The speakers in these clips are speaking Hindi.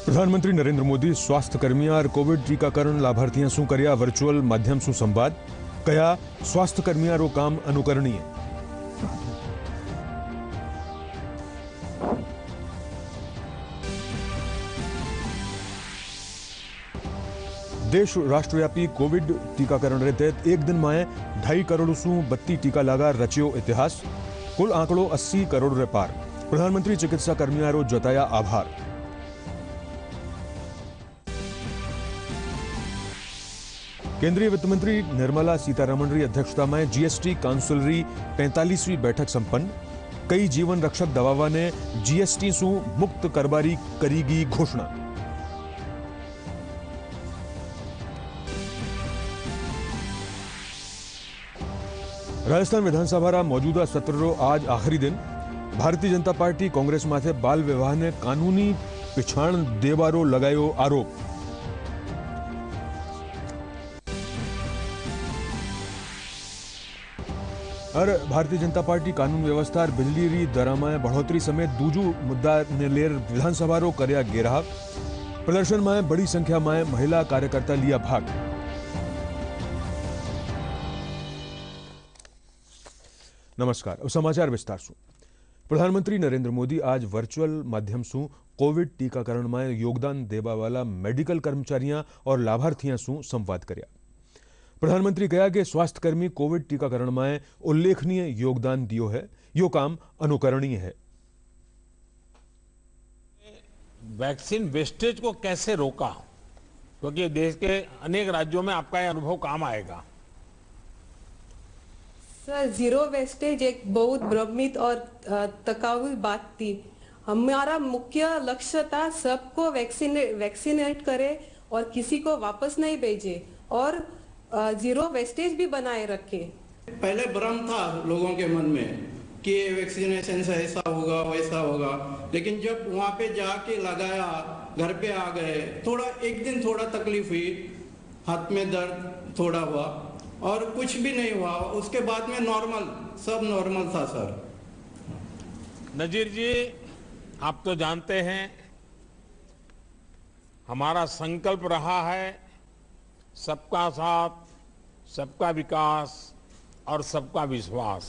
प्रधानमंत्री नरेंद्र मोदी स्वास्थ्य कर्मियों और कोविड टीकाकरण लाभार्थियों से कर्या वर्चुअल माध्यम से संवाद कया स्वास्थ्य कर्मियों काम अनुकरणीय। देश राष्ट्रव्यापी कोविड टीकाकरण रे तहत एक दिन में 2.5 करोड़ सु 32 टीका लगा रचियो इतिहास। कुल आंकड़ो 80 करोड़ रे पार। प्रधानमंत्री चिकित्सा कर्मियों जताया आभार। केंद्रीय वित्त मंत्री निर्मला सीतारमण की अध्यक्षता में जीएसटी काउंसिल री 45वीं बैठक संपन्न। कई जीवन रक्षक दवाओं ने जीएसटी सु मुक्त करबारी करीगी घोषणा। राजस्थान विधानसभा मौजूदा सत्र रो आज आखिरी दिन। भारतीय जनता पार्टी कांग्रेस माथे बाल विवाह ने कानूनी पिछाण देवारो लगायो आरोप। और भारतीय जनता पार्टी कानून व्यवस्था और बिजली री दर में बढ़ोतरी समेत दूजू मुद्दा ने लेर विधानसभा रो कर्या घेराव। प्रदर्शन में बड़ी संख्या में महिला कार्यकर्ता लिया भाग। नमस्कार, अब समाचार विस्तार से। प्रधानमंत्री नरेंद्र मोदी आज वर्चुअल माध्यम से कोविड टीकाकरण में योगदान देवा वाला मेडिकल कर्मचारियों और लाभार्थियों से संवाद कर्या। प्रधानमंत्री कहा कि स्वास्थ्यकर्मी कोविड टीकाकरण में उल्लेखनीय योगदान दियो है, यो काम अनुकरणीय है। वैक्सीन वेस्टेज को कैसे रोका, क्योंकि देश के अनेक राज्यों में आपका यह अनुभव काम आएगा। सर, जीरो वेस्टेज एक बहुत भ्रमित और तकाऊ बात थी। हमारा मुख्य लक्ष्य था सबको वैक्सीनेट करे और किसी को वापस नहीं भेजे और जीरो वेस्टेज भी बनाए रखे। पहले भ्रम था लोगों के मन में कि वैक्सीनेशन से ऐसा होगा वैसा होगा, लेकिन जब वहां पे जाके लगाया, घर पे आ गए, थोड़ा एक दिन थोड़ा तकलीफ हुई, हाथ में दर्द थोड़ा हुआ और कुछ भी नहीं हुआ। उसके बाद में सब नॉर्मल था सर। नजीर जी, आप तो जानते हैं हमारा संकल्प रहा है सबका साथ, सबका विकास और सबका विश्वास।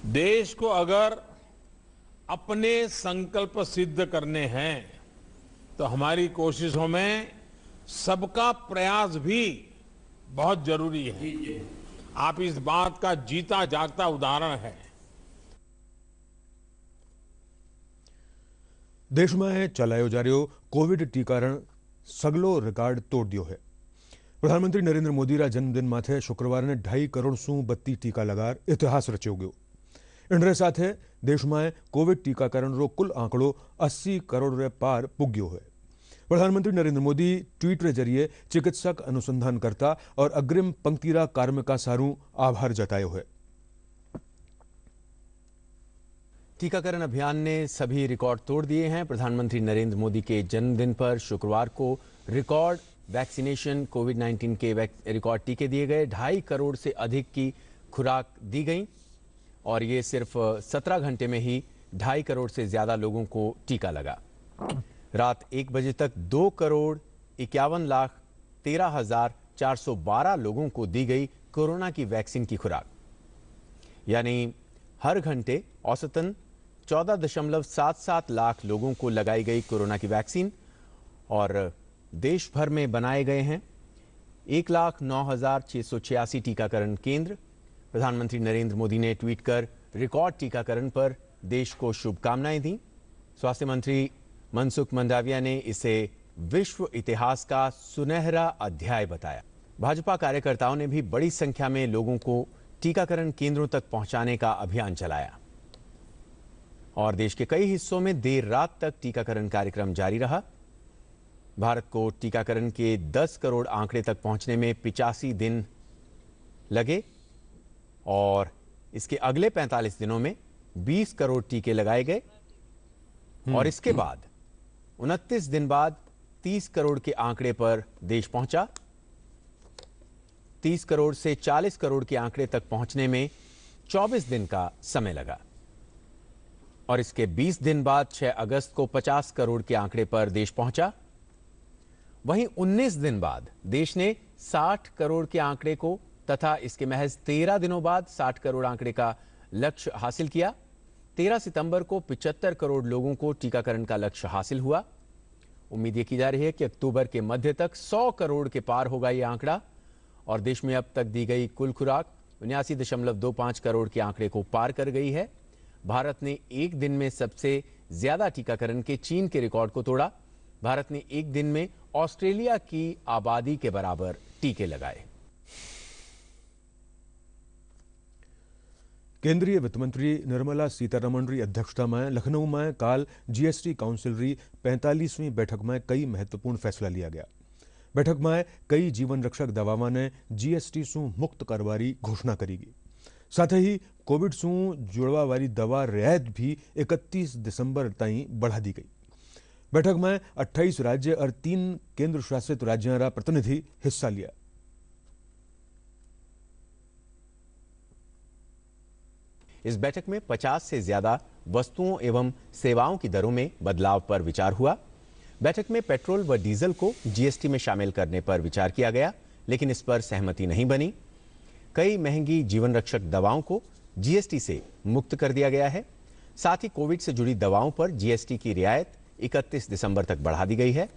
देश को अगर अपने संकल्प सिद्ध करने हैं तो हमारी कोशिशों में सबका प्रयास भी बहुत जरूरी है। आप इस बात का जीता जागता उदाहरण है। देश में चलायो जा रहा कोविड टीकाकरण सगलो रिकॉर्ड तोड़ दियो है। प्रधानमंत्री नरेंद्र मोदी रा जन्मदिन माथे शुक्रवार ने 2.5 करोड़ सु 32 टीका लगार इतिहास रच्यो गयो। इनरे साथे देश में कोविड टीकाकरण रो कुल आंकड़ो 80 करोड़ रे पार पुग्यो है। प्रधानमंत्री नरेंद्र मोदी ट्वीट रे जरिए चिकित्सक, अनुसंधानकर्ता और अग्रिम पंक्तिरा कार्मिका सारू आभार जतायो है। टीकाकरण अभियान ने सभी रिकॉर्ड तोड़ दिए हैं। प्रधानमंत्री नरेंद्र मोदी के जन्मदिन पर शुक्रवार को रिकॉर्ड वैक्सीनेशन कोविड-19 के रिकॉर्ड टीके दिए गए। 2.5 करोड़ से अधिक की खुराक दी गई और ये सिर्फ 17 घंटे में ही 2.5 करोड़ से ज्यादा लोगों को टीका लगा। रात 1 बजे तक 2 करोड़ 51 लाख 13,412 लोगों को दी गई कोरोना की वैक्सीन की खुराक, यानी हर घंटे औसतन 14.77 लाख लोगों को लगाई गई कोरोना की वैक्सीन। और देश भर में बनाए गए हैं 1,09,686 टीकाकरण केंद्र। प्रधानमंत्री नरेंद्र मोदी ने ट्वीट कर रिकॉर्ड टीकाकरण पर देश को शुभकामनाएं दी। स्वास्थ्य मंत्री मनसुख मंडाविया ने इसे विश्व इतिहास का सुनहरा अध्याय बताया। भाजपा कार्यकर्ताओं ने भी बड़ी संख्या में लोगों को टीकाकरण केंद्रों तक पहुंचाने का अभियान चलाया और देश के कई हिस्सों में देर रात तक टीकाकरण कार्यक्रम जारी रहा। भारत को टीकाकरण के 10 करोड़ आंकड़े तक पहुंचने में 85 दिन लगे और इसके अगले 45 दिनों में 20 करोड़ टीके लगाए गए और इसके बाद 29 दिन बाद 30 करोड़ के आंकड़े पर देश पहुंचा। 30 करोड़ से 40 करोड़ के आंकड़े तक पहुंचने में 24 दिन का समय लगा। और इसके 20 दिन बाद 6 अगस्त को 50 करोड़ के आंकड़े पर देश पहुंचा। वहीं 19 दिन बाद देश ने 60 करोड़ के आंकड़े को तथा इसके महज 13 दिनों बाद 60 करोड़ आंकड़े का लक्ष्य हासिल किया। 13 सितंबर को 75 करोड़ लोगों को टीकाकरण का लक्ष्य हासिल हुआ। उम्मीद ये की जा रही है कि अक्टूबर के मध्य तक 100 करोड़ के पार होगा ये आंकड़ा और देश में अब तक दी गई कुल खुराक 79.25 करोड़ के आंकड़े को पार कर गई है। भारत ने एक दिन में सबसे ज्यादा टीकाकरण के चीन के रिकॉर्ड को तोड़ा। भारत ने एक दिन में ऑस्ट्रेलिया की आबादी के बराबर टीके लगाए। केंद्रीय वित्त मंत्री निर्मला सीतारमण की अध्यक्षता में लखनऊ में काल जीएसटी काउंसिल की 45वीं बैठक में कई महत्वपूर्ण फैसला लिया गया। बैठक में कई जीवन रक्षक दवाओं ने जीएसटी सु मुक्त करवारी घोषणा करी गई। साथ ही कोविड सु जुड़वा वाली दवा रियायत भी 31 दिसंबर ताईं बढ़ा दी गई। बैठक में 28 राज्य और 3 केंद्र शासित राज्यों का प्रतिनिधि हिस्सा लिया। इस बैठक में 50 से ज्यादा वस्तुओं एवं सेवाओं की दरों में बदलाव पर विचार हुआ। बैठक में पेट्रोल व डीजल को जीएसटी में शामिल करने पर विचार किया गया, लेकिन इस पर सहमति नहीं बनी। कई महंगी जीवन रक्षक दवाओं को जीएसटी से मुक्त कर दिया गया है। साथ ही कोविड से जुड़ी दवाओं पर जीएसटी की रियायत 31 दिसंबर तक बढ़ा दी गई है।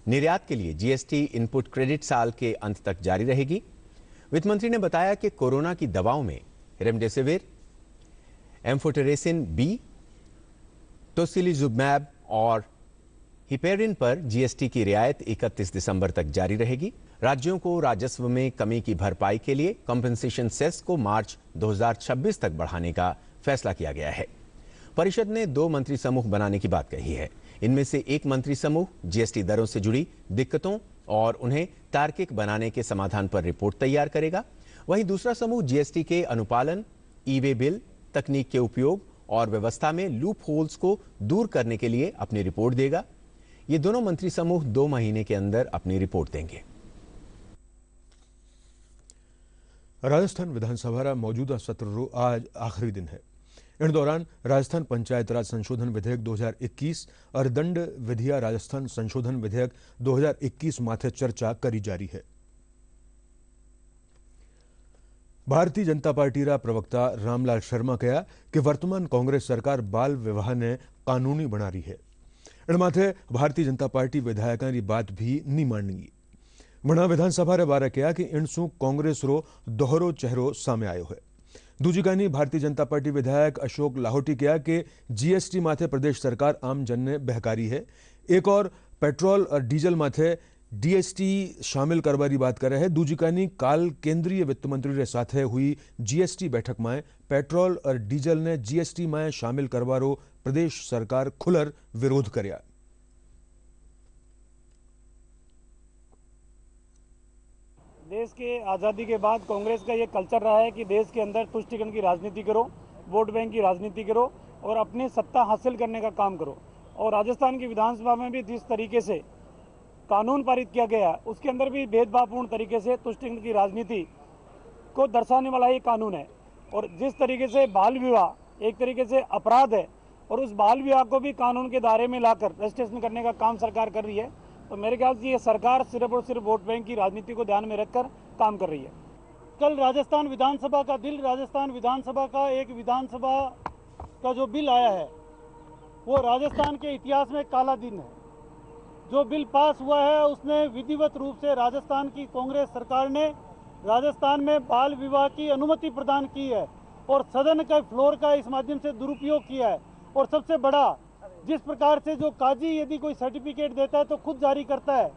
निर्यात के लिए जीएसटी इनपुट क्रेडिट साल के अंत तक जारी रहेगी। वित्त मंत्री ने बताया कि कोरोना की दवाओं में रेमडेसिविर, एम्फोटेरेसिन बी, टोसिलिजुमैब और हिपेरिन पर जीएसटी की रियायत 31 दिसंबर तक जारी रहेगी। राज्यों को राजस्व में कमी की भरपाई के लिए कंपनसेशन सेस को मार्च 2026 तक बढ़ाने का फैसला किया गया है। परिषद ने 2 मंत्री समूह बनाने की बात कही है। इनमें से एक मंत्री समूह जीएसटी दरों से जुड़ी दिक्कतों और उन्हें तार्किक बनाने के समाधान पर रिपोर्ट तैयार करेगा। वहीं दूसरा समूह जीएसटी के अनुपालन, ई-वे बिल, तकनीक के उपयोग और व्यवस्था में लूप होल्स को दूर करने के लिए अपनी रिपोर्ट देगा। ये दोनों मंत्री समूह 2 महीने के अंदर अपनी रिपोर्ट देंगे। राजस्थान विधानसभा रा मौजूदा सत्र रो आज आखिरी दिन है। इन दौरान राजस्थान पंचायत राज संशोधन विधेयक 2021 और दंड विधिया राजस्थान संशोधन विधेयक 2021 माथे चर्चा करी जारी है। भारतीय जनता पार्टी रा प्रवक्ता रामलाल शर्मा कहा कि वर्तमान कांग्रेस सरकार बाल विवाह ने कानूनी बना रही है। इन माथे भारतीय जनता पार्टी विधायकों की बात भी नहीं मानेगी। वना विधानसभा रे बारे कहा कि इनसु कांग्रेस रो दोहरो चेहरो सामने आयो है। दूजी कानी भारतीय जनता पार्टी विधायक अशोक लाहोटी कहा कि जीएसटी माथे प्रदेश सरकार आम जन ने बहकारी है। एक और पेट्रोल और डीजल माथे डीएसटी शामिल करवारी बात कर रहे हैं। दूजी कानी काल केंद्रीय वित्त मंत्री रे साथे हुई जीएसटी बैठक में पेट्रोल और डीजल ने जीएसटी में शामिल करवारो प्रदेश सरकार खुलर विरोध कर्या। देश के आज़ादी के बाद कांग्रेस का ये कल्चर रहा है कि देश के अंदर तुष्टिकरण की राजनीति करो, वोट बैंक की राजनीति करो और अपनी सत्ता हासिल करने का काम करो। और राजस्थान की विधानसभा में भी जिस तरीके से कानून पारित किया गया उसके अंदर भी भेदभावपूर्ण तरीके से तुष्टिकरण की राजनीति को दर्शाने वाला ये कानून है। और जिस तरीके से बाल विवाह एक तरीके से अपराध है और उस बाल विवाह को भी कानून के दायरे में लाकर रजिस्ट्रेशन करने का काम सरकार कर रही है, तो मेरे ख्याल से ये सरकार सिर्फ और सिर्फ वोट बैंक की राजनीति को ध्यान में रखकर काम कर रही है। कल राजस्थान विधानसभा का बिल, राजस्थान विधानसभा का एक विधानसभा का जो बिल आया है वो राजस्थान के इतिहास में काला दिन है। जो बिल पास हुआ है उसने विधिवत रूप से राजस्थान की कांग्रेस सरकार ने राजस्थान में बाल विवाह की अनुमति प्रदान की है और सदन के फ्लोर का इस माध्यम से दुरुपयोग किया है। और सबसे बड़ा, जिस प्रकार से जो काजी यदि कोई सर्टिफिकेट देता है तो खुद जारी करता है,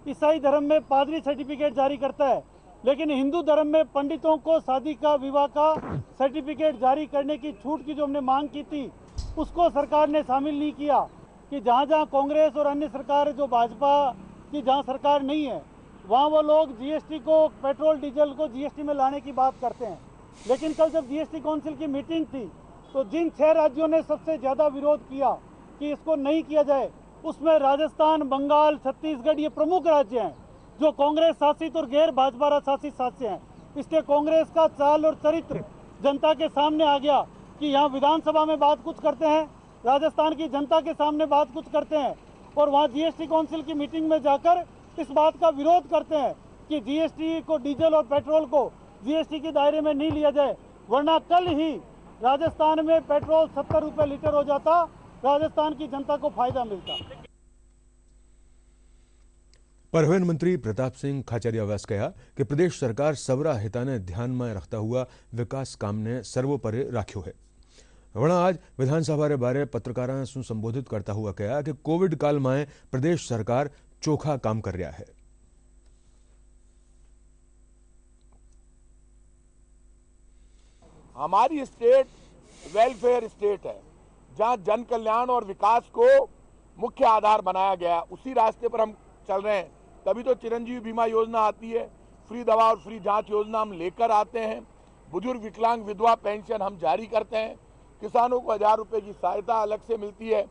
ईसाई धर्म में पादरी सर्टिफिकेट जारी करता है, लेकिन हिंदू धर्म में पंडितों को शादी का, विवाह का सर्टिफिकेट जारी करने की छूट की जो हमने मांग की थी उसको सरकार ने शामिल नहीं किया। कि जहाँ जहाँ कांग्रेस और अन्य सरकार जो भाजपा की जहाँ सरकार नहीं है वहाँ वो लोग जीएसटी को, पेट्रोल डीजल को जीएसटी में लाने की बात करते हैं। लेकिन कल जब जीएसटी काउंसिल की मीटिंग थी तो जिन 6 राज्यों ने सबसे ज़्यादा विरोध किया कि इसको नहीं किया जाए, उसमें राजस्थान, बंगाल, छत्तीसगढ़ ये प्रमुख राज्य हैं जो कांग्रेस शासित और गैर भाजपा शासित राज्य हैं। इसलिए कांग्रेस का चाल और चरित्र जनता के सामने आ गया कि यहाँ विधानसभा में बात कुछ करते हैं राजस्थान की जनता के सामने बात कुछ करते हैं और वहाँ जीएसटी काउंसिल की मीटिंग में जाकर इस बात का विरोध करते हैं कि जीएसटी को, डीजल और पेट्रोल को जीएसटी के दायरे में नहीं लिया जाए, वरना कल ही राजस्थान में पेट्रोल 70 रुपये लीटर हो जाता, राजस्थान की जनता को फायदा मिलता। परिवहन मंत्री प्रताप सिंह खाचरियावास कहा कि प्रदेश सरकार सबरा हिताने ध्यान में रखता हुआ विकास काम ने सर्वोपरि राख्यो है। वणा आज विधानसभा रे बारे पत्रकारों से संबोधित करता हुआ कहा कि कोविड काल में प्रदेश सरकार चोखा काम कर रहा है। हमारी स्टेट वेलफेयर स्टेट है, जहां जन कल्याण और विकास को मुख्य आधार बनाया गया, उसी रास्ते पर हम चल रहे हैं। तभी तो चिरंजीवी बीमा योजना आती है, फ्री दवा और फ्री जांच योजना हम लेकर आते हैं, बुजुर्ग विकलांग विधवा पेंशन हम जारी करते हैं, किसानों को 1000 रुपए की सहायता अलग से मिलती है।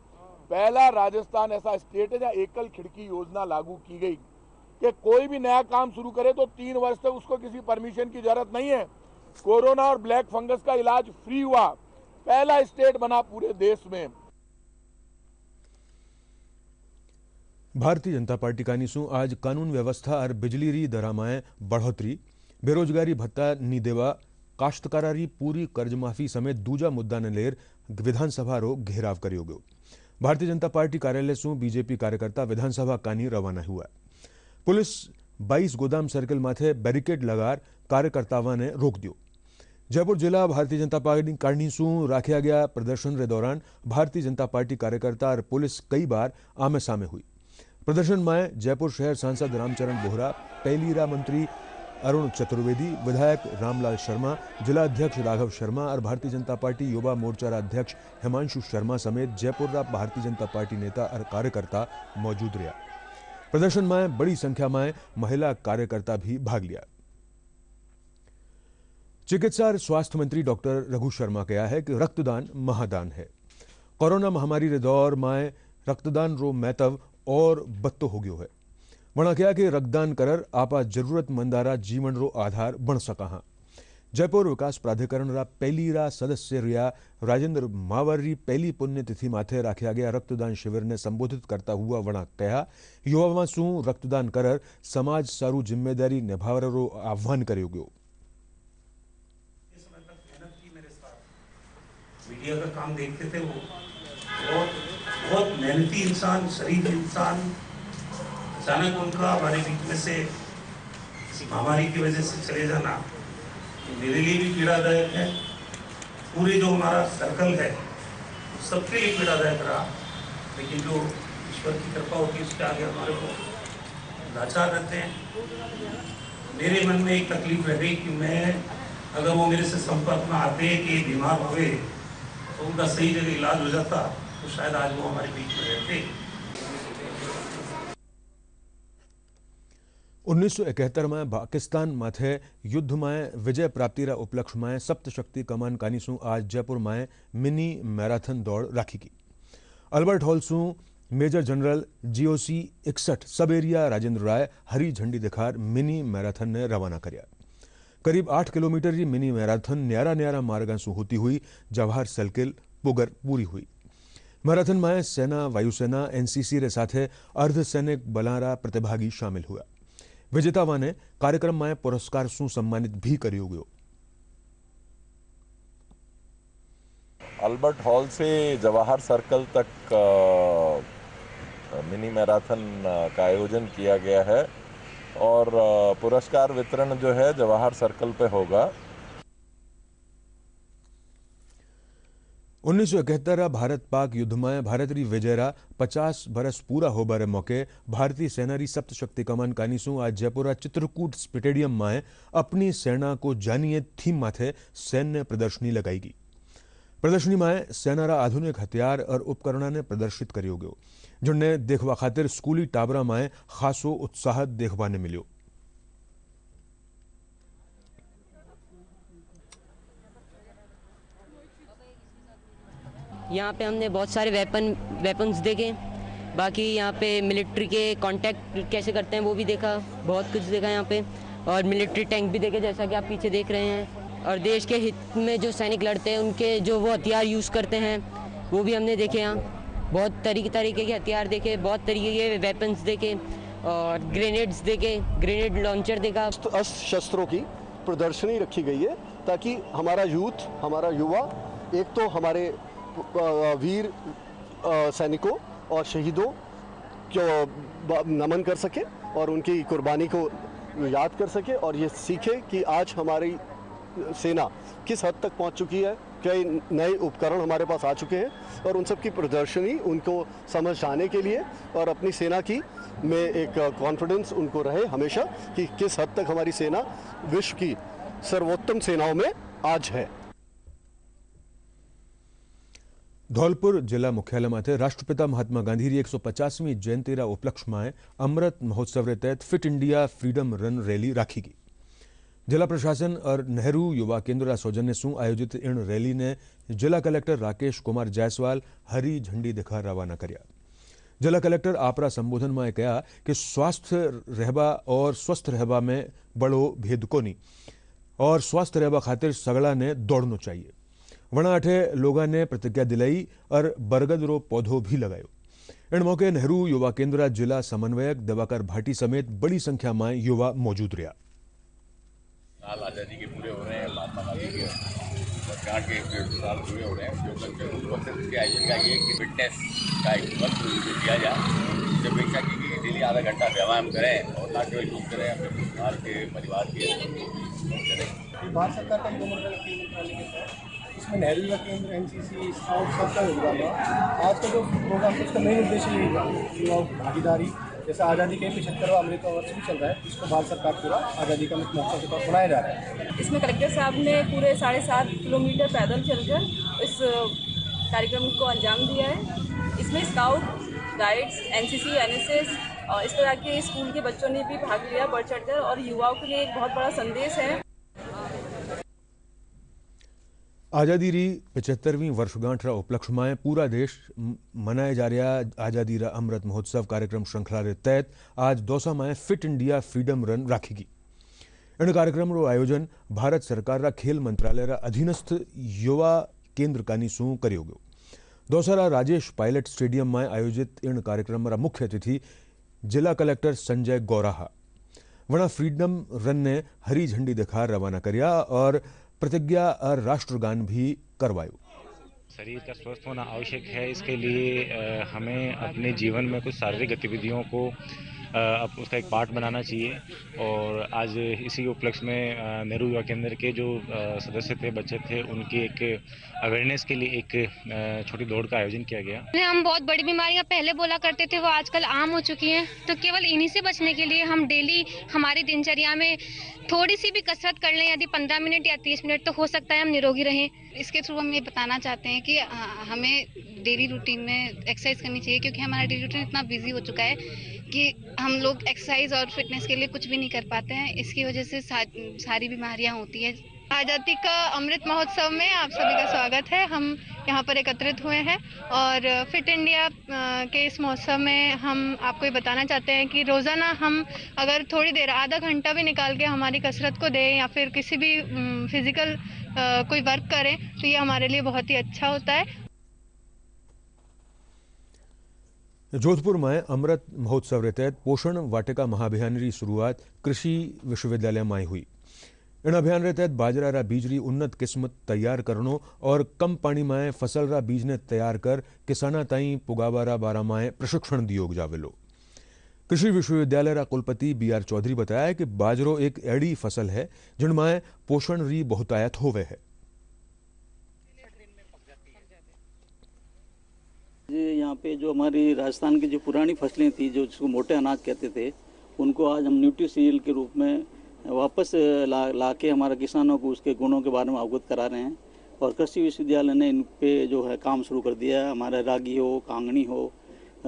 पहला राजस्थान ऐसा स्टेट है जहां एकल खिड़की योजना लागू की गई कि कोई भी नया काम शुरू करे तो 3 वर्ष तक उसको किसी परमिशन की जरूरत नहीं है। कोरोना और ब्लैक फंगस का इलाज फ्री हुआ, पहला स्टेट बना पूरे देश में। भारतीय जनता पार्टी कानीसू आज कानून व्यवस्था और बिजली री दरामाएं बढ़ोतरी, बेरोजगारी भत्ता नी देवा, काश्तकारारी पूरी कर्ज माफी समेत दूजा मुद्दा ने लेर विधानसभा रो घेराव कर्यो गयो। भारतीय जनता पार्टी कार्यालय सु बीजेपी कार्यकर्ता विधानसभा कानी रवाना हुआ। पुलिस 22 गोदाम सर्कल माथे बैरिकेड लगार कार्यकर्ताओं ने रोक दियो। जयपुर जिला भारतीय जनता पार्टी कानी सु राख्या गया प्रदर्शन रे दौरान भारतीय जनता पार्टी कार्यकर्ता और पुलिस कई बार आमे सामे हुई। प्रदर्शन में जयपुर शहर सांसद रामचरण बोहरा, पहलीरा मंत्री अरुण चतुर्वेदी, विधायक रामलाल शर्मा, जिला अध्यक्ष राघव शर्मा और भारतीय जनता पार्टी युवा मोर्चा अध्यक्ष हिमांशु शर्मा समेत जयपुर का भारतीय जनता पार्टी नेता और कार्यकर्ता मौजूद रहा। प्रदर्शन में बड़ी संख्या में महिला कार्यकर्ता भी भाग लिया। चिकित्सा और स्वास्थ्य मंत्री डॉक्टर रघु शर्मा कहा है कि रक्तदान महादान है। कोरोना महामारी के दौर में रक्तदान रो महत्व और बत्तो हो गयो है। वणा कहा कि रक्तदान करर आपा जरूरतमंदारा जीवन रो आधार बन सका हाँ। जयपुर विकास प्राधिकरण रा पहली रा सदस्य रिया राजेंद्र मावर री पहली पुण्यतिथि माथे राख्या गया रक्तदान शिविर ने संबोधित करता हुआ वणा कहा युवा सु रक्तदान करर समाज सारू जिम्मेदारी निभावर रो आह्वान कर्यो गयो। मीडिया का काम देखते थे, वो बहुत मेहनती इंसान, शरीफ इंसान, अचानक उनका हमारे बीच में से महामारी की वजह से चले जाना मेरे लिए भी पीड़ादायक है, पूरे जो हमारा सर्कल है सबके लिए पीड़ादायक रहा। लेकिन जो ईश्वर की कृपा होती है उसके आगे हमारे को लाचार रहते हैं। मेरे मन में एक तकलीफ रह गई कि मैं अगर वो मेरे से संपर्क में आते कि बीमार हुए तो उनका सही जगह इलाज हो जाता तो शायद आज वो हमारे बीच में रहते। 1971 में पाकिस्तान माथे युद्ध में विजय प्राप्ति रा उपलक्ष्य में सप्तशक्ति कमान कानीसू आज जयपुर में मिनी मैराथन दौड़ राखी गई। अल्बर्ट हॉल सू मेजर जनरल जीओसी 61 सब एरिया राजेंद्र राय हरी झंडी दिखार मिनी मैराथन ने रवाना कर्या। करीब 8 किलोमीटर की मिनी मैराथन न्यारा न्यारा मार्गा सु होती हुई जवाहर सर्किल पुगर पूरी हुई। मैराथन में सेना, वायुसेना, एनसीसी रे साथे अर्धसैनिक बलारा प्रतिभागी शामिल हुआ। विजेतावा ने कार्यक्रम में पुरस्कार सु सम्मानित भी कर्यो गयो। अल्बर्ट हॉल से जवाहर सर्कल तक मिनी मैराथन का आयोजन किया गया है और पुरस्कार वितरण जो है जवाहर सर्कल पे होगा। 1971 भारत पाक युद्ध में भारत री विजयरा 50 बरस पूरा हो बारे मौके भारतीय सेना री सप्तशक्ति कमान कानीसू आज जयपुरा चित्रकूट स्टेडियम में अपनी सेना को जानिए थीम माथे सैन्य प्रदर्शनी लगाई। प्रदर्शनी में सेना रा आधुनिक हथियार और उपकरण ने प्रदर्शित कर्यो गयो, जिनने देखवा खातिर स्कूली टाबरा में खासो उत्साह देखवा ने मिलो। यहाँ पे हमने बहुत सारे वेपन्स देखे, बाकी यहाँ पे मिलिट्री के कांटेक्ट कैसे करते हैं वो भी देखा, बहुत कुछ देखा यहाँ पे, और मिलिट्री टैंक भी देखे जैसा कि आप पीछे देख रहे हैं। और देश के हित में जो सैनिक लड़ते हैं उनके जो वो हथियार यूज़ करते हैं वो भी हमने देखे यहाँ। बहुत तरीके के हथियार देखे, बहुत तरीके के वेपन्स देखे और ग्रेनेड्स देखे, ग्रेनेड लॉन्चर देखा। अस्त्र शस्त्रों की प्रदर्शनी रखी गई है ताकि हमारा यूथ, हमारा युवा एक तो हमारे वीर सैनिकों और शहीदों को नमन कर सके और उनकी कुर्बानी को याद कर सके और ये सीखे कि आज हमारी सेना किस हद तक पहुंच चुकी है, कई नए उपकरण हमारे पास आ चुके हैं और उन सब की प्रदर्शनी उनको समझ आने के लिए और अपनी सेना की में एक कॉन्फिडेंस उनको रहे हमेशा कि किस हद तक हमारी सेना विश्व की सर्वोत्तम सेनाओं में आज है। ધોલપુર જિલ્લા મુખ્યાલય માથે રાષ્ટ્રપિતા મહાત્મા ગાંધીની 150મી જયંતિના ઉપલક્ષ્યમાં અમૃત મહોત્સવ તहत fit India freedom run rally राखी गई। जिला प्रशासन और नेहरू युवा केंद्र सौजन्य से आयोजित इन रैली ने जिला कलेक्टर राकेश कुमार जायसवाल हरी झंडी दिखा रवाना कर्या। जिला कलेक्टर आपरा संबोधन में कहा कि स्वास्थ्य रहबा और स्वस्थ रहबा में बड़ो भेद कोनी और स्वस्थ रहबा खातिर सगड़ा ने दौड़ना चाहिए। वणाठे लोगों ने प्रतिज्ञा दिलाई और बरगद रो पौधो भी लगायो। इन मौके नेहरू युवा केंद्र जिला समन्वयक दिवाकर भाटी समेत बड़ी संख्या में युवा मौजूद रहा। साल आज़ादी के पूरे हो रहे हैं, महात्मा गांधी के वर्षगांठ के 150 साल पूरे हो रहे हैं। जो बच्चे उनको इसके आयोजन का ये कि फिटनेस का एक वक्त दिया जाए, इससे अपेक्षा की कि डेली आधा घंटा व्यायाम करें और ना केवल योग करें, अपने परिवार के करें। भारत सरकार का जो मंत्रालय के तहत इसमें नेहरू युवा केंद्र, एनसीसी, स्काउट सबका योगदान है। आज का जो प्रोग्राम है उसका मेन उद्देश्य यही है, युवाओं की भागीदारी। जैसे आज़ादी के 75वां अमृत वर्ष भी चल रहा है, जिसको भारत सरकार पूरा आज़ादी का महोत्सव के तौर मनाया जा रहा है। इसमें कलेक्टर साहब ने पूरे 7.5 किलोमीटर पैदल चलकर इस कार्यक्रम को अंजाम दिया है। इसमें स्काउट, गाइड्स, एनसीसी, एनएसएस और इस तरह के स्कूल के बच्चों ने भी भाग लिया बढ़ चढ़कर और युवाओं के लिए एक बहुत बड़ा संदेश है। आज़ादी री 75वीं वर्षगांठ रा उपलक्ष्य में पूरा देश मनाए जा रहा आज़ादी रा अमृत महोत्सव कार्यक्रम श्रृंखला के तहत आज दौसा में फिट इंडिया फ्रीडम रन राखी गई। इन कार्यक्रम रो आयोजन भारत सरकार रा खेल मंत्रालय रा अधीनस्थ युवा केंद्र कानी सू कर्यो गयो। दौसा रा राजेश पायलट स्टेडियम में आयोजित इन कार्यक्रम रा मुख्य अतिथि जिला कलेक्टर संजय गौराहा वणा फ्रीडम रन ने हरी झंडी दिखा रवाना कर्या और प्रतिज्ञा और राष्ट्रगान भी करवायो। शरीर का स्वस्थ होना आवश्यक है। इसके लिए हमें अपने जीवन में कुछ शारीरिक गतिविधियों को उसका एक पार्ट बनाना चाहिए और आज इसी उपलक्ष्य में नेहरू युवा केंद्र के जो सदस्य थे, बच्चे थे, उनकी एक अवेयरनेस के लिए एक छोटी दौड़ का आयोजन किया गया। हम बहुत बड़ी बीमारियां पहले बोला करते थे, वो आजकल आम हो चुकी हैं, तो केवल इन्हीं से बचने के लिए हम डेली हमारी दिनचर्या में थोड़ी सी भी कसरत कर लें, यदि 15 मिनट या 30 मिनट, तो हो सकता है हम निरोगी रहें। इसके थ्रू हम ये बताना चाहते हैं कि हमें डेली रूटीन में एक्सरसाइज करनी चाहिए, क्योंकि हमारा डेली रूटीन इतना बिजी हो चुका है कि हम लोग एक्सरसाइज और फिटनेस के लिए कुछ भी नहीं कर पाते हैं। इसकी वजह से सारी बीमारियां होती है। आज़ादी का अमृत महोत्सव में आप सभी का स्वागत है। हम यहाँ पर एकत्रित हुए हैं और फिट इंडिया के इस महोत्सव में हम आपको ये बताना चाहते हैं कि रोज़ाना हम अगर थोड़ी देर आधा घंटा भी निकाल के हमारी कसरत को दें या फिर किसी भी फिजिकल कोई वर्क करें तो ये हमारे लिए बहुत ही अच्छा होता है। जोधपुर में अमृत महोत्सव के तहत पोषण वाटिका महाअभियान की शुरुआत कृषि विश्वविद्यालय में हुई। इन अभियान के तहत बाजरा रा बीज री उन्नत किस्म तैयार करनो और कम पानी में फसल रा बीज ने तैयार कर किसाना ताई पुगावारा बारा में प्रशिक्षण दियो जावेलो। कृषि विश्वविद्यालय रा कुलपति BR चौधरी बताया कि बाजरो एक एड़ी फसल है जिनमें पोषण री बहुतायत होवे है। यहाँ पे जो हमारी राजस्थान की जो पुरानी फसलें थी, जो जिसको मोटे अनाज कहते थे, उनको आज हम न्यूट्री सीरियल के रूप में वापस ला के हमारे किसानों को उसके गुणों के बारे में अवगत करा रहे हैं। और कृषि विश्वविद्यालय ने इन पे जो है काम शुरू कर दिया है। हमारे रागी हो, कांगनी हो,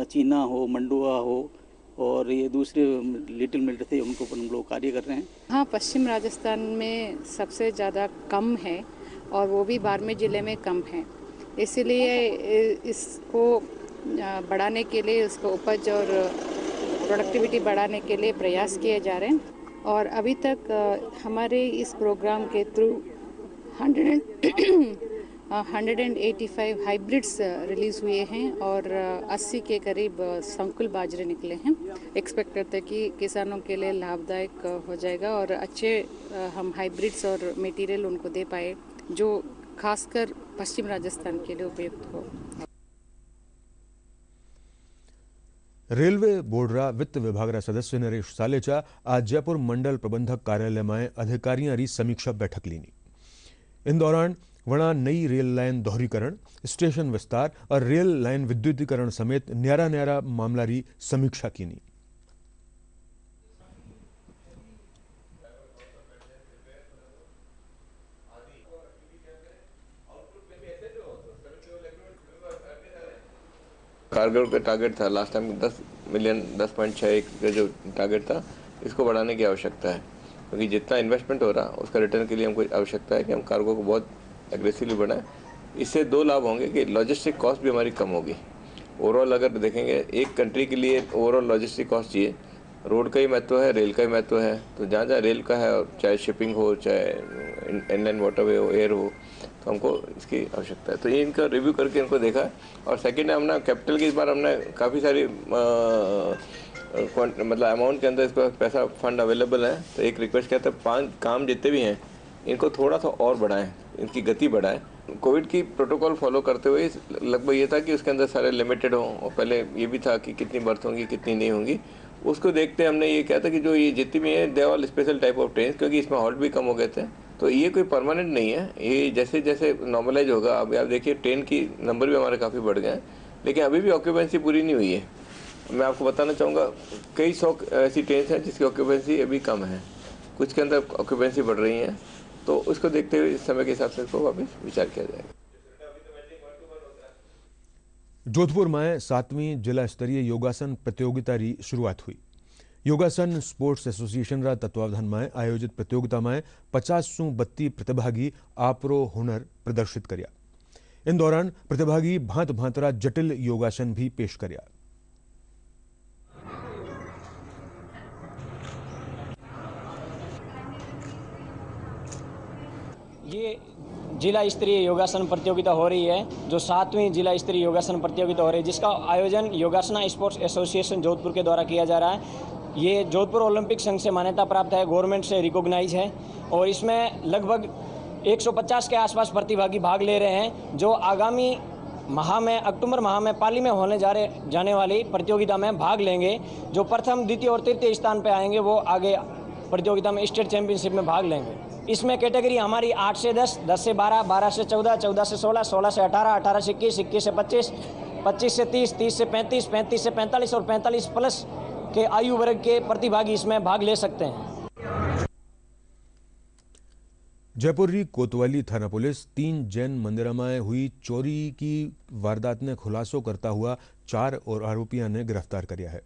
चीना हो, मंडुआ हो और ये दूसरे लिटिल मिलेट थे, उनको पर हम लोग कार्य कर रहे हैं। हाँ, पश्चिम राजस्थान में सबसे ज़्यादा कम है और वो भी बाड़मेर ज़िले में कम है। इसीलिए इसको बढ़ाने के लिए, इसको उपज और प्रोडक्टिविटी बढ़ाने के लिए प्रयास किए जा रहे हैं। और अभी तक हमारे इस प्रोग्राम के थ्रू 185 हाइब्रिड्स रिलीज़ हुए हैं और 80 के करीब संकुल बाजरे निकले हैं। एक्सपेक्ट करते हैं कि किसानों के लिए लाभदायक हो जाएगा और अच्छे हम हाइब्रिड्स और मटेरियल उनको दे पाए जो खासकर पश्चिम राजस्थान के लिए उपयुक्त हो। રેલવે બોર્ડરા વિત્ત વિભાગના સદસ્ય નરેશ સાલેચા आज जयपुर मंडल प्रबंधक कार्यालय में अधिकारियों री समीक्षा बैठक लीनी। इन दौरान वणा नई रेल लाइन दोहरीकरण, स्टेशन विस्तार और रेल लाइन विद्युतीकरण समेत न्यारा न्यारा मामला री समीक्षा कीनी। कारगिल का टारगेट था लास्ट टाइम 10 मिलियन 10.61 का जो टारगेट था, इसको बढ़ाने की आवश्यकता है क्योंकि जितना इन्वेस्टमेंट हो रहा उसका रिटर्न के लिए हमको आवश्यकता है कि हम कार्गो को बहुत एग्रेसिवली बढ़ाएं। इससे दो लाभ होंगे कि लॉजिस्टिक कॉस्ट भी हमारी कम होगी। ओवरऑल अगर देखेंगे एक कंट्री के लिए ओवरऑल लॉजिस्टिक कॉस्ट चाहिए, रोड का ही महत्व है, रेल का ही महत्व है। तो जहाँ जहाँ रेल का है, चाहे शिपिंग हो, चाहे इनलैंड वाटरवे हो, एयर हो, तो हमको इसकी आवश्यकता है। तो ये इनका रिव्यू करके इनको देखा है। और सेकेंड हमने कैपिटल की इस बार हमने काफ़ी सारी मतलब अमाउंट के अंदर इसको पैसा फंड अवेलेबल है। तो एक रिक्वेस्ट कहते हैं 5 काम जितने भी हैं इनको थोड़ा सा और बढ़ाएं, इनकी गति बढ़ाएं। कोविड की प्रोटोकॉल फॉलो करते हुए लगभग ये था कि उसके अंदर सारे लिमिटेड हों और पहले ये भी था कि कितनी बर्थ होंगी कितनी नहीं होंगी। उसको देखते हमने ये कहा था कि जो ये जितनी भी है they all special type of train, क्योंकि इसमें हॉल्ट भी कम हो गए थे। तो ये कोई परमानेंट नहीं है, ये जैसे जैसे नॉर्मलाइज होगा। अभी आप देखिए ट्रेन की नंबर भी हमारे काफ़ी बढ़ गए हैं, लेकिन अभी भी ऑक्यूपेंसी पूरी नहीं हुई है। मैं आपको बताना चाहूँगा कई 100 ऐसी ट्रेन हैं जिसकी ऑक्यूपेंसी अभी कम है, कुछ के अंदर ऑक्यूपेंसी बढ़ रही है। तो उसको देखते हुए इस समय के हिसाब से इसको वापस विचार किया जाएगा। जोधपुर में 7वीं जिला स्तरीय योगासन प्रतियोगिता की शुरुआत हुई। योगासन स्पोर्ट्स एसोसिएशन रा तत्वावधान में आयोजित प्रतियोगिता में 50 प्रतिभागी आपरो हुनर प्रदर्शित कर्या। इन दौरान प्रतिभागी भांत भांतरा जटिल योगासन भी पेश कर्या। ये जिला स्तरीय योगासन प्रतियोगिता हो रही है, जो 7वीं जिला स्तरीय योगासन प्रतियोगिता हो रही है, जिसका आयोजन योगासना स्पोर्ट्स एसोसिएशन जोधपुर के द्वारा किया जा रहा है। ये जोधपुर ओलंपिक संघ से मान्यता प्राप्त है, गवर्नमेंट से रिकॉग्नाइज है और इसमें लगभग 150 के आसपास प्रतिभागी भाग ले रहे हैं, जो आगामी माह में अक्टूबर माह में पाली में होने जाने वाली प्रतियोगिता में भाग लेंगे। जो प्रथम, द्वितीय और तृतीय स्थान पर आएंगे वो आगे प्रतियोगिता में स्टेट चैंपियनशिप में भाग लेंगे। इसमें कैटेगरी हमारी 8 से 10, 10 से 12, 12 से 14, 14 से 16, 16 से 18, 18 से 21, 21 से 25, 25 से 30, 30 से 35, 35 से 45 और 45 प्लस के आयु वर्ग के प्रतिभागी इसमें भाग ले सकते हैं। जयपुर की कोतवाली थाना पुलिस 3 जैन मंदिरों में हुई चोरी की वारदात ने खुलासो करता हुआ 4 और आरोपियों ने गिरफ्तार किया है।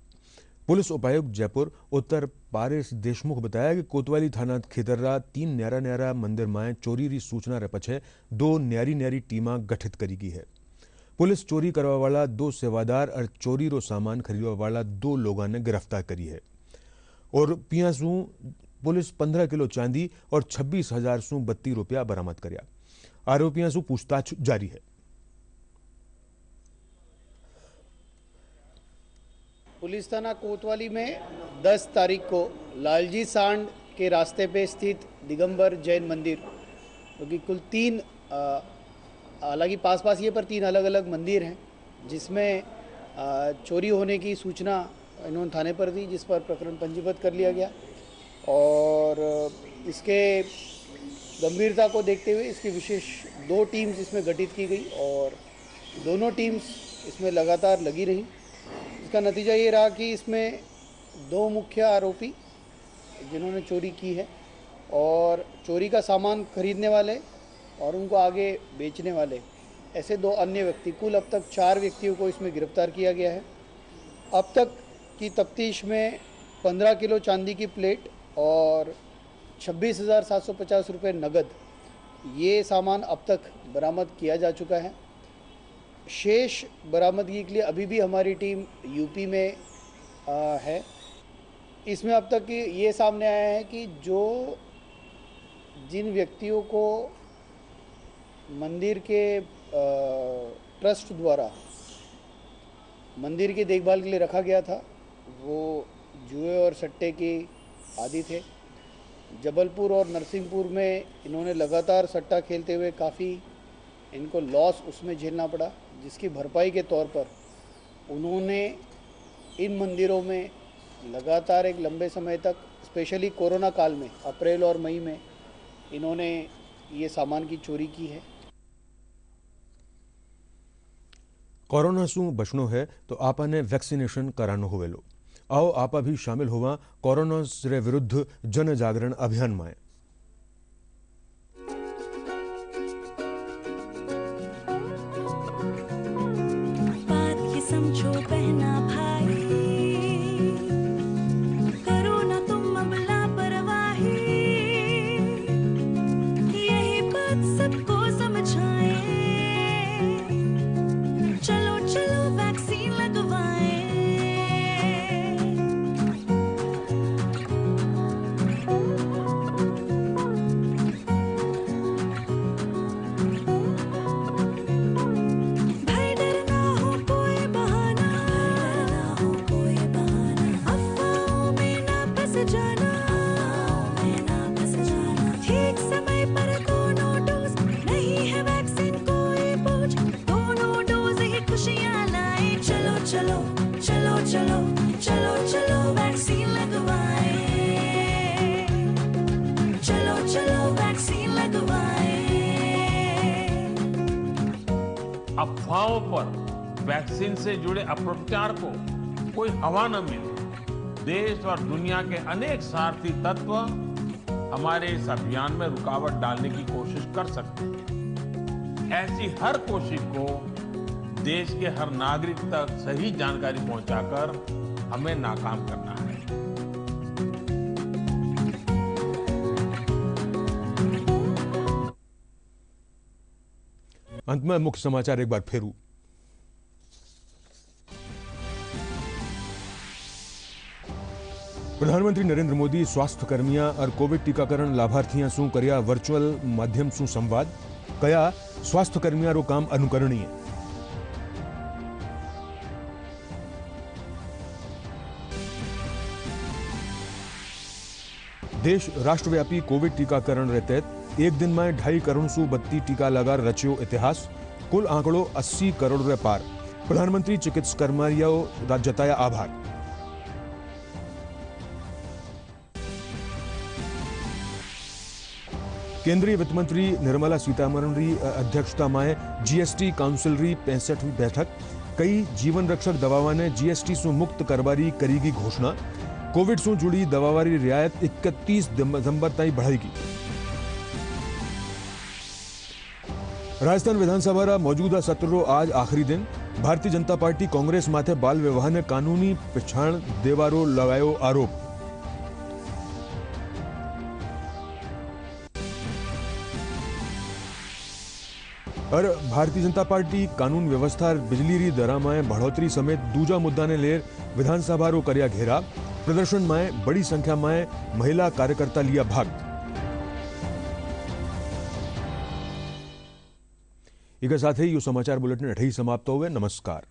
पुलिस उपायुक्त जयपुर उत्तर पारेश देशमुख बताया कि कोतवाली थाना खेतर्रा 3 न्यारा न्यारा मंदिर में चोरी की सूचना रे पछे 2 न्यारी न्यारी टीमा गठित करी गई है। पुलिस चोरी करवा वाला 2 सेवादार और चोरी रो सामान खरीदवा वाला 2 लोगों ने गिरफ्तार करी है। और पियासू पुलिस 15 किलो चांदी और 26,032 रुपया बरामद कर्या। आरोपियों से पूछताछ जारी है। पुलिस थाना कोतवाली में 10 तारीख को लालजी सांड के रास्ते पे स्थित दिगंबर जैन मंदिर, क्योंकि कुल 3 हालांकि पास ये पर 3 अलग अलग मंदिर हैं, जिसमें चोरी होने की सूचना इन्होंने थाने पर दी, जिस पर प्रकरण पंजीबद्ध कर लिया गया। और इसके गंभीरता को देखते हुए इसकी विशेष 2 टीम्स इसमें गठित की गई और दोनों टीम्स इसमें लगातार लगी रही। इसका नतीजा ये रहा कि इसमें 2 मुख्य आरोपी जिन्होंने चोरी की है और चोरी का सामान खरीदने वाले और उनको आगे बेचने वाले, ऐसे 2 अन्य व्यक्ति, कुल अब तक 4 व्यक्तियों को इसमें गिरफ्तार किया गया है। अब तक की तफ्तीश में 15 किलो चांदी की प्लेट और 26,750 रुपये नगद, ये सामान अब तक बरामद किया जा चुका है। शेष बरामदगी के लिए अभी भी हमारी टीम यूपी में है। इसमें अब तक ये सामने आया है कि जिन व्यक्तियों को मंदिर के ट्रस्ट द्वारा मंदिर की देखभाल के लिए रखा गया था, वो जुए और सट्टे के आदी थे। जबलपुर और नरसिंहपुर में इन्होंने लगातार सट्टा खेलते हुए काफ़ी इनको लॉस उसमें झेलना पड़ा, जिसकी भरपाई के तौर पर उन्होंने इन मंदिरों में लगातार एक लंबे समय तक, स्पेशली कोरोना काल में अप्रैल और मई में, इन्होंने ये सामान की चोरी की है। कोरोना शू बचनो है तो आपने वैक्सीनेशन करानो होवेलो। आओ आपा भी शामिल हुआ कोरोना से विरुद्ध जन जागरण अभियान में। बात ये समझो बहना भाई, करो ना तुम अब लापरवाही, यही बात सबको समझाएं, चलो चलो वैक्सीन लगवाएं। भाई डरना हो कोई बहाना, अफवाहों में ना फंस जाना, ठीक समय पर दोनों डोज, नहीं है वैक्सीन कोई बोझ, दोनों डोज ही खुशियाँ लाए। चलो चलो चलो चलो चलो चलो वैक्सीन लगवाएं, चलो चलो वैक्सीन लगवाएं। अफवाहों पर वैक्सीन से जुड़े अपप्रचार को कोई हवा न मिले। देश और दुनिया के अनेक स्वार्थी तत्व हमारे इस अभियान में रुकावट डालने की कोशिश कर सकते हैं। ऐसी हर कोशिश को देश के हर नागरिक तक सही जानकारी पहुंचाकर हमें नाकाम करना है। अंत में मुख्य समाचार एक बार फेरू। प्रधानमंत्री नरेंद्र मोदी स्वास्थ्य कर्मियों और कोविड टीकाकरण लाभार्थियों से कर्या वर्चुअल माध्यम से संवाद, कया स्वास्थ्य कर्मियों रो काम अनुकरणीय। देश राष्ट्रव्यापी कोविड टीकाकरण रे तहत एक दिन में 2.5 करोड़ से 32 टीका लगा रचियो इतिहास, कुल आंकड़ो 80 करोड़ रे पार। प्रधानमंत्री चिकित्सक कर्मचारियों जताया आभार। केंद्रीय वित्त मंत्री निर्मला सीतारमण री अध्यक्षता में जीएसटी काउंसिल री 65वीं बैठक, कई जीवन रक्षक दवाओं ने जीएसटी से मुक्त करवारी करेगी घोषणा। कोविड से जुड़ी दवावारी रियायत 31 दिसंबर तक बढ़ाएगी। राजस्थान विधानसभा रा मौजूदा सत्र रो आज आखिरी दिन। भारतीय जनता पार्टी कांग्रेस माथे बाल विवाह ने कानूनी पिछाण देवारो लगायो आरोप। और भारतीय जनता पार्टी कानून व्यवस्था बिजली री दरा में बढ़ोतरी समेत दूजा मुद्दा ने लेर विधानसभा रो कर्या घेरा। प्रदर्शन में बड़ी संख्या में महिला कार्यकर्ता लिया भाग। एक साथ ही यो समाचार बुलेटिन अठई समाप्त हुए। नमस्कार।